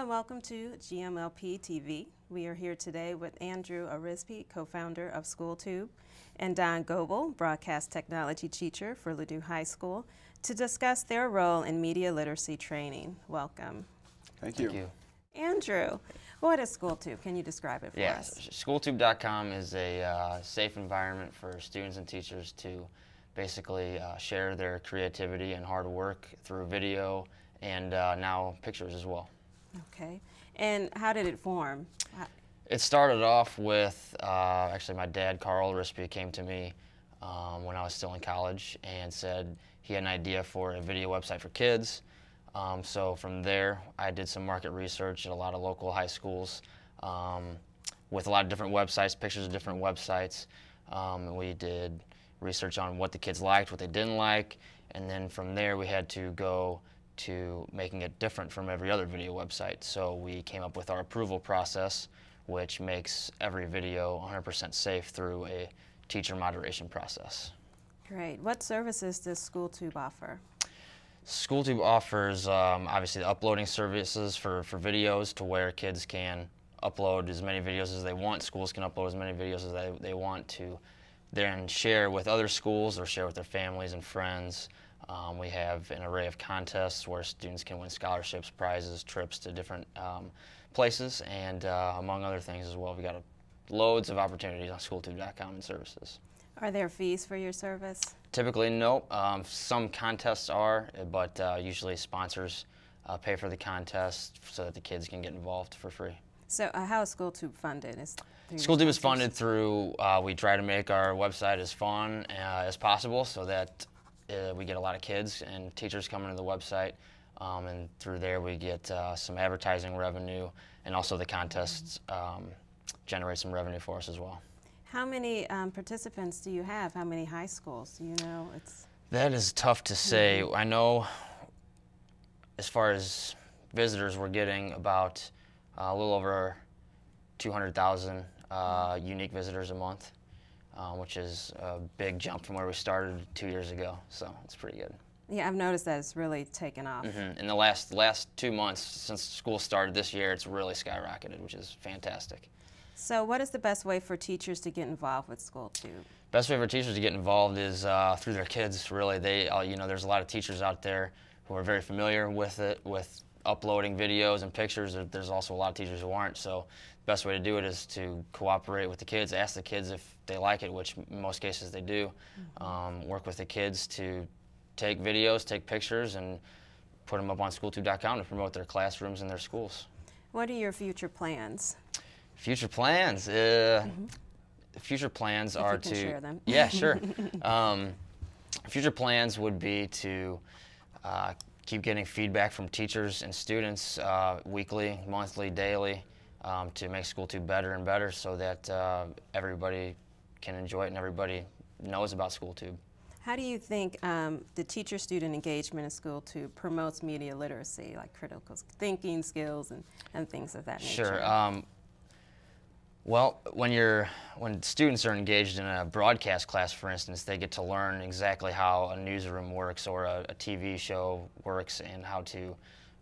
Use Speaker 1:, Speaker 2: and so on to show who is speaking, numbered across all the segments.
Speaker 1: and welcome to GMLP-TV. We are here today with Andrew Arizpe, co-founder of SchoolTube, and Don Goble, broadcast technology teacher for Ladue High School, to discuss their role in media literacy training. Welcome.
Speaker 2: Thank you.
Speaker 3: Thank you.
Speaker 1: Andrew, what is SchoolTube? Can you describe it for us?
Speaker 3: SchoolTube.com is a safe environment for students and teachers to basically share their creativity and hard work through video and now pictures as well.
Speaker 1: Okay. And how did it form?
Speaker 3: It started off with, actually my dad, Carl Arizpe, came to me when I was still in college and said he had an idea for a video website for kids. So from there, I did some market research at a lot of local high schools with a lot of different websites, pictures of different websites. We did research on what the kids liked, what they didn't like, and then from there we had to go to making it different from every other video website. So we came up with our approval process, which makes every video 100% safe through a teacher moderation process.
Speaker 1: Great. What services does SchoolTube offer?
Speaker 3: SchoolTube offers obviously the uploading services for videos to where kids can upload as many videos as they want. Schools can upload as many videos as they want to then share with other schools or share with their families and friends. We have an array of contests where students can win scholarships, prizes, trips to different places, and among other things as well. We've got loads of opportunities on SchoolTube.com and services.
Speaker 1: Are there fees for your service?
Speaker 3: Typically, no. Some contests are, but usually sponsors pay for the contest so that the kids can get involved for free.
Speaker 1: So how is SchoolTube funded?
Speaker 3: SchoolTube is funded through, we try to make our website as fun as possible so that we get a lot of kids and teachers coming to the website, and through there we get some advertising revenue, and also the contests generate some revenue for us as well.
Speaker 1: How many participants do you have? How many high schools? Do you know?
Speaker 3: That is tough to say. I know as far as visitors, we're getting about a little over 200,000 unique visitors a month, which is a big jump from where we started 2 years ago, so it's pretty good.
Speaker 1: Yeah, I've noticed that it's really taken off.
Speaker 3: In the last 2 months since school started this year, it's really skyrocketed, which is fantastic.
Speaker 1: So what is the best way for teachers to get involved with SchoolTube?
Speaker 3: Best way for teachers to get involved is through their kids, really. There's a lot of teachers out there who are very familiar with it, with uploading videos and pictures. There's also a lot of teachers who aren't, so the best way to do it is to cooperate with the kids, ask the kids if they like it, which in most cases they do. Work with the kids to take videos, take pictures, and put them up on SchoolTube.com to promote their classrooms and their schools. What
Speaker 1: are your future plans?
Speaker 3: Future plans? Future plans
Speaker 1: if
Speaker 3: are
Speaker 1: you can share them.
Speaker 3: Yeah, sure. Future plans would be to keep getting feedback from teachers and students weekly, monthly, daily, to make SchoolTube better and better so that everybody can enjoy it and everybody knows about SchoolTube.
Speaker 1: How do you think the teacher-student engagement in SchoolTube promotes media literacy, like critical thinking skills and things of that nature?
Speaker 3: Sure. Well, when students are engaged in a broadcast class, for instance, they get to learn exactly how a newsroom works or a TV show works and how to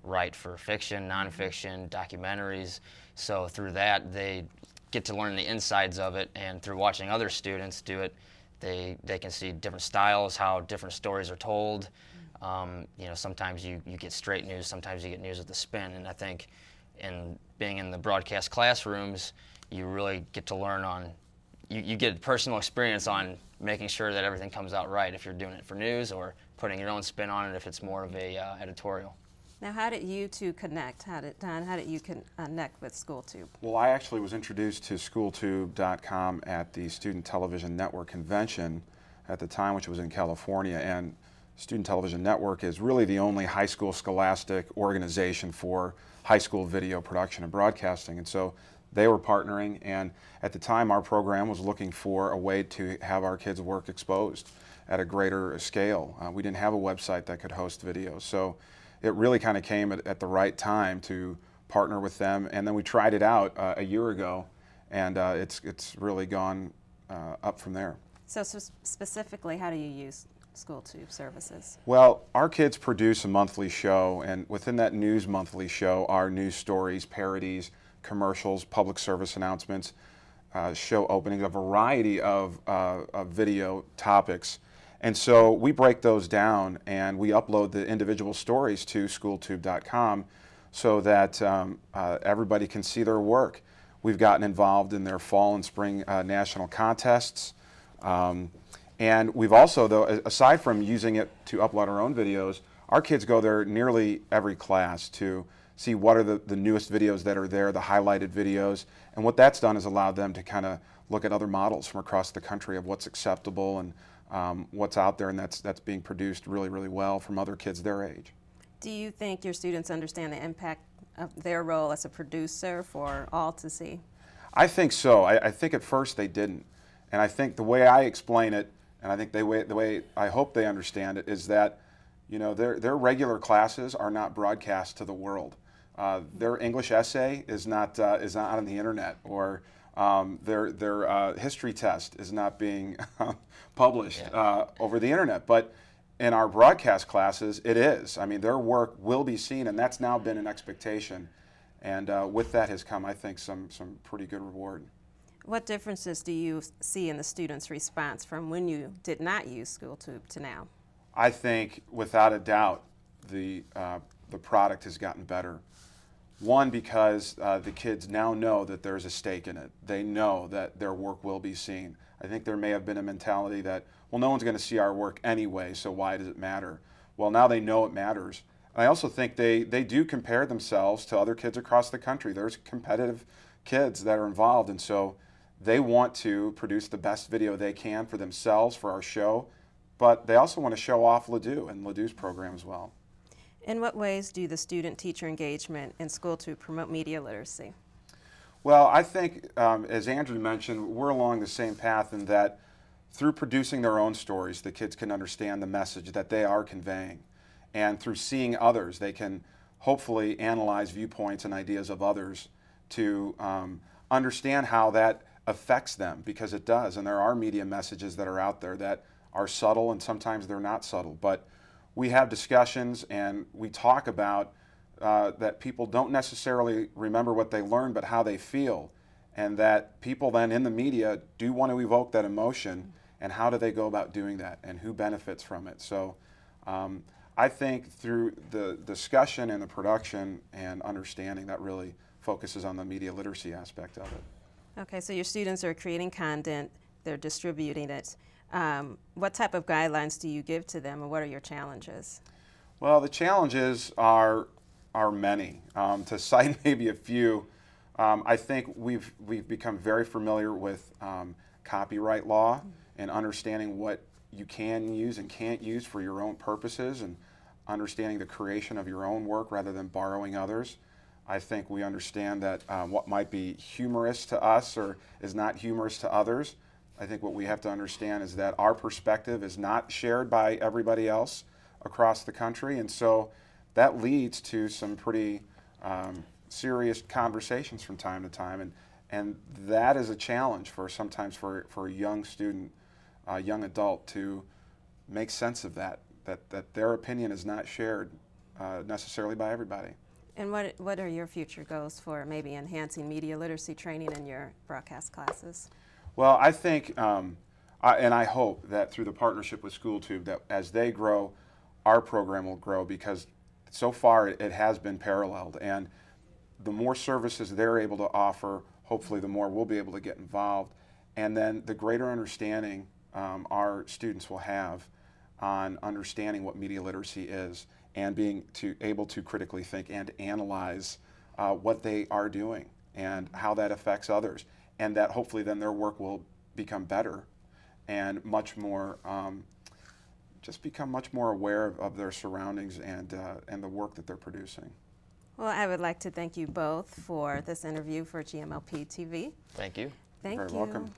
Speaker 3: write for fiction, nonfiction, documentaries. So through that, they get to learn the insides of it, and through watching other students do it, they can see different styles, how different stories are told. Sometimes you get straight news, sometimes you get news with a spin, and I think in being in the broadcast classrooms, you really get to learn you get personal experience on making sure that everything comes out right if you're doing it for news or putting your own spin on it if it's more of a editorial.
Speaker 1: Now, how did you two connect? Don, how did you connect with SchoolTube?
Speaker 2: Well, I actually was introduced to SchoolTube.com at the Student Television Network convention at the time, which was in California, and Student Television Network is really the only high school scholastic organization for high school video production and broadcasting, and so they were partnering, and at the time our program was looking for a way to have our kids' work exposed at a greater scale. We didn't have a website that could host videos, so it really kind of came at the right time to partner with them, and then we tried it out a year ago, and it's really gone up from there.
Speaker 1: So specifically, how do you use SchoolTube services?
Speaker 2: Well, our kids produce a monthly show, and within that news monthly show are news stories, parodies, commercials, public service announcements, show openings, a variety of video topics. And so we break those down and we upload the individual stories to SchoolTube.com so that everybody can see their work. We've gotten involved in their fall and spring national contests. And we've also, though, aside from using it to upload our own videos, our kids go there nearly every class to see what are the newest videos that are there, the highlighted videos. And what that's done is allowed them to kind of look at other models from across the country of what's acceptable and what's out there, and that's being produced really, really well from other kids their age.
Speaker 1: Do you think your students understand the impact of their role as a producer for all to see?
Speaker 2: I think so. I think at first they didn't. And I think the way I explain it, and I think the way I hope they understand it, is that, you know, their regular classes are not broadcast to the world. Their English essay is not on the internet, or their history test is not being published over the internet. But in our broadcast classes, it is. I mean, their work will be seen, and that's now been an expectation. And with that has come, I think, some pretty good reward.
Speaker 1: What differences do you see in the students' response from when you did not use SchoolTube to now?
Speaker 2: I think, without a doubt, the product has gotten better. One, because the kids now know that there's a stake in it. They know that their work will be seen. I think there may have been a mentality that, well, no one's going to see our work anyway, so why does it matter? Well, now they know it matters. And I also think they do compare themselves to other kids across the country. There's competitive kids that are involved, and so they want to produce the best video they can for themselves, for our show, but they also want to show off Ladue and Ladue's program as well.
Speaker 1: In what ways do the student-teacher engagement in SchoolTube promote media literacy?
Speaker 2: Well, I think, as Andrew mentioned, we're along the same path in that through producing their own stories, the kids can understand the message that they are conveying. And through seeing others, they can hopefully analyze viewpoints and ideas of others to understand how that affects them, because it does. And there are media messages that are out there that are subtle, and sometimes they're not subtle. But we have discussions and we talk about that people don't necessarily remember what they learned, but how they feel. And that people then in the media do want to evoke that emotion, and how do they go about doing that, and who benefits from it. So I think through the discussion and the production and understanding, that really focuses on the media literacy aspect of it.
Speaker 1: Okay, so your students are creating content, they're distributing it. What type of guidelines do you give to them, and what are your challenges?
Speaker 2: Well, the challenges are many. To cite maybe a few, I think we've become very familiar with copyright law and understanding what you can use and can't use for your own purposes, and understanding the creation of your own work rather than borrowing others. I think we understand that what might be humorous to us or is not humorous to others. I think what we have to understand is that our perspective is not shared by everybody else across the country, and so that leads to some pretty serious conversations from time to time, and that is a challenge sometimes for a young student, a young adult, to make sense of that their opinion is not shared necessarily by everybody.
Speaker 1: And what are your future goals for maybe enhancing media literacy training in your broadcast classes?
Speaker 2: Well, I think, and I hope that through the partnership with SchoolTube, that as they grow, our program will grow, because so far it has been paralleled. And the more services they're able to offer, hopefully the more we'll be able to get involved. And then the greater understanding our students will have on understanding what media literacy is, and being able to critically think and analyze what they are doing and how that affects others. And that hopefully then their work will become better and much more, just become much more aware of their surroundings and the work that they're producing.
Speaker 1: Well, I would like to thank you both for this interview for GMLP-TV.
Speaker 3: Thank you.
Speaker 1: Thank you.
Speaker 2: You're very welcome.